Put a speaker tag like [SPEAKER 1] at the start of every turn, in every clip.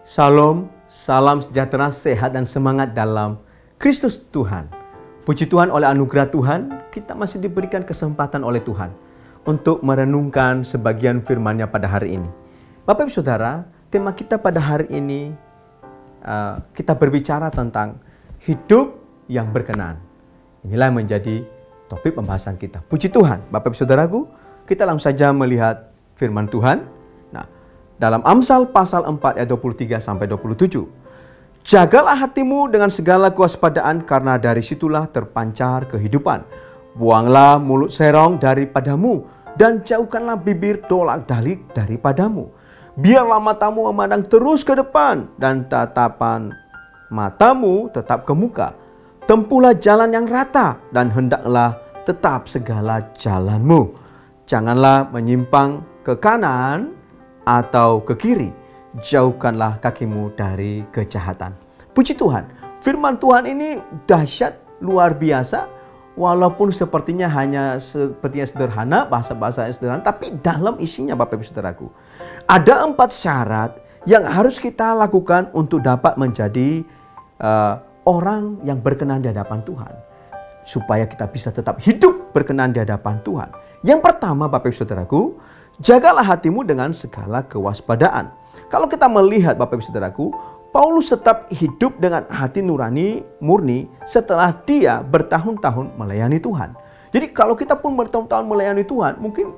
[SPEAKER 1] Shalom, salam sejahtera, sehat dan semangat dalam Kristus Tuhan. Puji Tuhan, oleh anugerah Tuhan, kita masih diberikan kesempatan oleh Tuhan untuk merenungkan sebagian firman-Nya pada hari ini. Bapak Ibu Saudara, tema kita pada hari ini, kita berbicara tentang hidup yang berkenan. Inilah yang menjadi topik pembahasan kita. Puji Tuhan, Bapak Ibu Saudaraku, kita langsung saja melihat firman Tuhan. Dalam Amsal pasal 4 ayat 23 sampai 27. Jagalah hatimu dengan segala kewaspadaan, karena dari situlah terpancar kehidupan. Buanglah mulut serong daripadamu, dan jauhkanlah bibir dolak-dalik daripadamu. Biarlah matamu memandang terus ke depan, dan tatapan matamu tetap ke muka. Tempuhlah jalan yang rata, dan hendaklah tetap segala jalanmu. Janganlah menyimpang ke kanan atau ke kiri. Jauhkanlah kakimu dari kejahatan. Puji Tuhan, firman Tuhan ini dahsyat, luar biasa. Walaupun sepertinya sederhana, bahasa-bahasa sederhana, tapi dalam isinya Bapak Ibu Saudaraku, ada 4 syarat yang harus kita lakukan untuk dapat menjadi orang yang berkenan di hadapan Tuhan, supaya kita bisa tetap hidup berkenan di hadapan Tuhan. Yang pertama, Bapak Ibu Saudaraku, jagalah hatimu dengan segala kewaspadaan. Kalau kita melihat Bapak Ibu Saudaraku, Paulus tetap hidup dengan hati nurani murni setelah dia bertahun-tahun melayani Tuhan. Jadi kalau kita pun bertahun-tahun melayani Tuhan, mungkin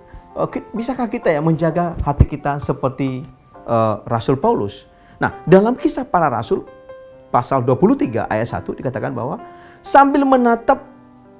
[SPEAKER 1] bisakah kita menjaga hati kita seperti Rasul Paulus? Nah, dalam Kisah Para Rasul pasal 23 ayat 1 dikatakan bahwa sambil menatap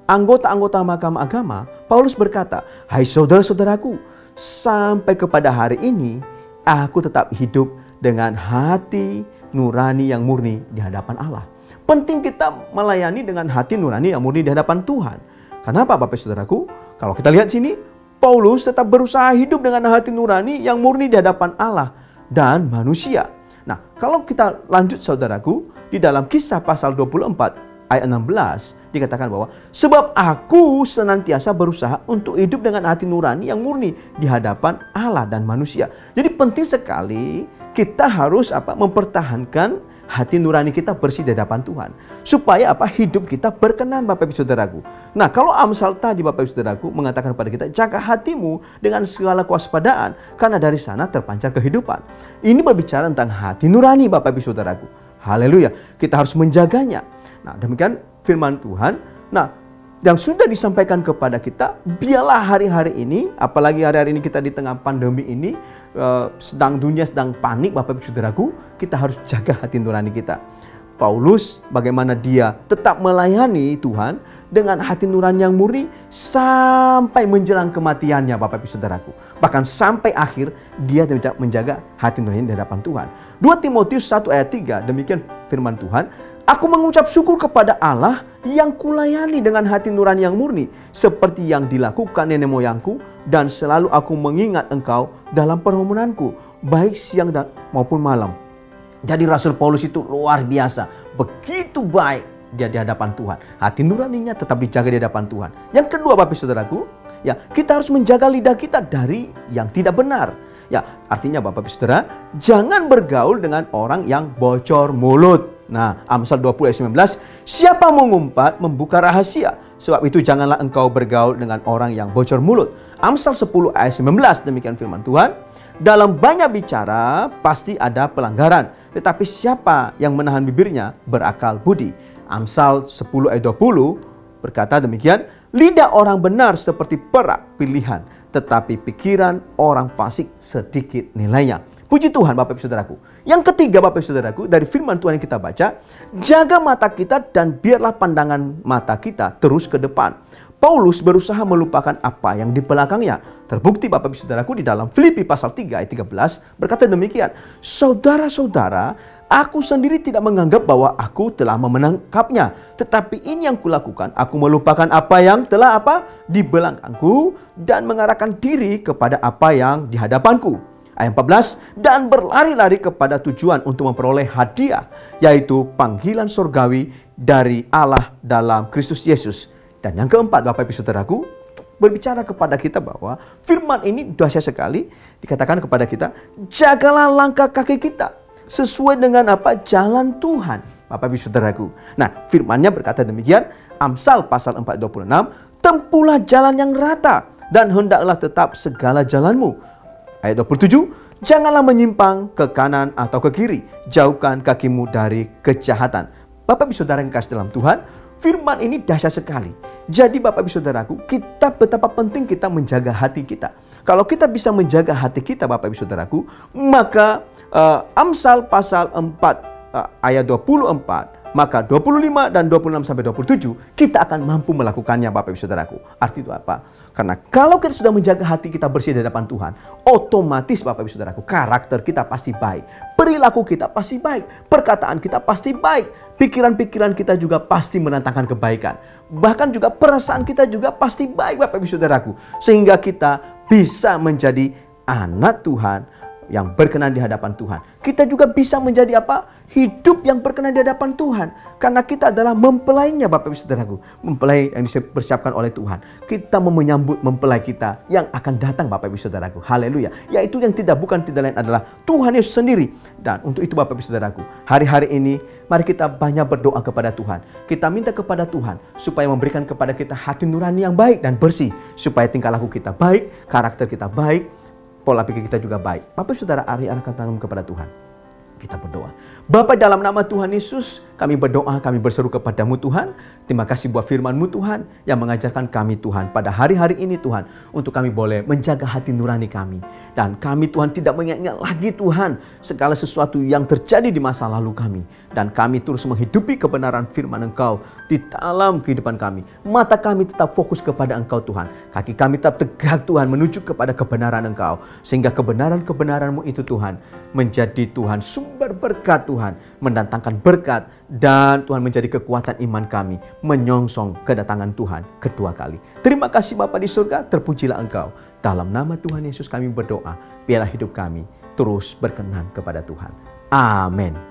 [SPEAKER 1] anggota-anggota mahkamah agama, Paulus berkata, "Hai saudara-saudaraku, sampai kepada hari ini, aku tetap hidup dengan hati nurani yang murni di hadapan Allah." Penting kita melayani dengan hati nurani yang murni di hadapan Tuhan. Kenapa Bapak Saudaraku? Kalau kita lihat sini, Paulus tetap berusaha hidup dengan hati nurani yang murni di hadapan Allah dan manusia. Nah, kalau kita lanjut Saudaraku, di dalam Kisah pasal 24 ayat 16 dikatakan bahwa sebab aku senantiasa berusaha untuk hidup dengan hati nurani yang murni di hadapan Allah dan manusia. Jadi penting sekali kita harus mempertahankan hati nurani kita bersih di hadapan Tuhan, supaya hidup kita berkenan Bapak Ibu Saudaraku. Nah, kalau Amsal tadi Bapak Ibu Saudaraku mengatakan kepada kita, jaga hatimu dengan segala kewaspadaan, karena dari sana terpancar kehidupan. Ini berbicara tentang hati nurani Bapak Ibu Saudaraku. Haleluya, kita harus menjaganya. Nah, demikian firman Tuhan. Nah, yang sudah disampaikan kepada kita, biarlah hari-hari ini, apalagi hari-hari ini kita di tengah pandemi ini, dunia sedang panik Bapak Ibu Saudaraku, kita harus jaga hati nurani kita. Paulus, bagaimana dia tetap melayani Tuhan dengan hati nurani yang murni sampai menjelang kematiannya Bapak Ibu Saudaraku. Bahkan sampai akhir dia tidak menjaga hati nurani di hadapan Tuhan. 2 Timotius 1 ayat 3, demikian firman Tuhan, "Aku mengucap syukur kepada Allah yang kulayani dengan hati nurani yang murni, seperti yang dilakukan nenek moyangku, dan selalu aku mengingat engkau dalam permohonanku, baik siang dan maupun malam." Jadi Rasul Paulus itu luar biasa, begitu baik dia di hadapan Tuhan. Hati nuraninya tetap dijaga di hadapan Tuhan. Yang kedua Bapak Saudaraku, kita harus menjaga lidah kita dari yang tidak benar. Artinya Bapak Saudara, jangan bergaul dengan orang yang bocor mulut. Nah, Amsal 20 ayat 19, "Siapa mengumpat membuka rahasia, sebab itu janganlah engkau bergaul dengan orang yang bocor mulut." Amsal 10 ayat 19, demikian firman Tuhan, "Dalam banyak bicara pasti ada pelanggaran, tetapi siapa yang menahan bibirnya berakal budi." Amsal 10 ayat 20 berkata demikian, "Lidah orang benar seperti perak pilihan, tetapi pikiran orang fasik sedikit nilainya." Puji Tuhan Bapak Ibu Saudaraku. Yang ketiga Bapak Ibu Saudaraku, dari firman Tuhan yang kita baca, jaga mata kita dan biarlah pandangan mata kita terus ke depan. Paulus berusaha melupakan apa yang di belakangnya. Terbukti Bapak Ibu Saudaraku di dalam Filipi pasal 3 ayat 13 berkata demikian, "Saudara-saudara, aku sendiri tidak menganggap bahwa aku telah memenangkapnya, tetapi ini yang kulakukan, aku melupakan apa yang telah di belakangku dan mengarahkan diri kepada apa yang di hadapanku." Ayat 14, "Dan berlari-lari kepada tujuan untuk memperoleh hadiah, yaitu panggilan surgawi dari Allah dalam Kristus Yesus." Dan yang keempat Bapak Ibu Saudaraku, berbicara kepada kita bahwa firman ini dahsyat sekali, dikatakan kepada kita, jagalah langkah kaki kita. sesuai dengan apa? Jalan Tuhan, Bapak Ibu Saudaraku. Nah, firman-Nya berkata demikian, Amsal pasal 4:26, tempuhlah jalan yang rata dan hendaklah tetap segala jalanmu. Ayat 27, janganlah menyimpang ke kanan atau ke kiri, jauhkan kakimu dari kejahatan. Bapak Ibu Saudara yang kasih dalam Tuhan, firman ini dahsyat sekali. Jadi Bapak Ibu Saudaraku, kita betapa penting kita menjaga hati kita. Kalau kita bisa menjaga hati kita Bapak Ibu Saudaraku, maka Amsal pasal 4 ayat 24, maka 25 dan 26 sampai 27 kita akan mampu melakukannya Bapak Ibu Saudaraku. Arti itu apa? Karena kalau kita sudah menjaga hati kita bersih di hadapan Tuhan, otomatis Bapak Ibu Saudaraku, karakter kita pasti baik, perilaku kita pasti baik, perkataan kita pasti baik, pikiran-pikiran kita juga pasti menantangkan kebaikan. Bahkan juga perasaan kita juga pasti baik Bapak Ibu Saudaraku. Sehingga kita bisa menjadi anak Tuhan yang berkenan di hadapan Tuhan. Kita juga bisa menjadi apa? Hidup yang berkenan di hadapan Tuhan. Karena kita adalah mempelainya Bapak Ibu Saudaraku. Mempelai yang dipersiapkan oleh Tuhan. Kita mau menyambut mempelai kita yang akan datang Bapak Ibu Saudaraku. Haleluya. Yaitu yang tidak lain adalah Tuhan Yesus sendiri. Dan untuk itu Bapak Ibu Saudaraku, hari-hari ini mari kita banyak berdoa kepada Tuhan. Kita minta kepada Tuhan supaya memberikan kepada kita hati nurani yang baik dan bersih. Supaya tingkah laku kita baik, karakter kita baik, pola pikir kita juga baik. Bapak Saudara, hari anak tangan kepada Tuhan. Kita berdoa. Bapa, dalam nama Tuhan Yesus, kami berdoa, kami berseru kepadamu Tuhan. Terima kasih buat firman-Mu Tuhan yang mengajarkan kami Tuhan pada hari-hari ini Tuhan. Untuk kami boleh menjaga hati nurani kami. Dan kami Tuhan tidak mengingat lagi Tuhan segala sesuatu yang terjadi di masa lalu kami. Dan kami terus menghidupi kebenaran firman Engkau di dalam kehidupan kami. Mata kami tetap fokus kepada Engkau Tuhan. Kaki kami tetap tegak Tuhan menuju kepada kebenaran Engkau. Sehingga kebenaran-kebenaran-Mu itu Tuhan menjadi Tuhan sumber berkat Tuhan, mendatangkan berkat, dan Tuhan menjadi kekuatan iman kami menyongsong kedatangan Tuhan kedua kali. Terima kasih Bapa di surga, terpujilah Engkau. Dalam nama Tuhan Yesus kami berdoa, biarlah hidup kami terus berkenan kepada Tuhan. Amin.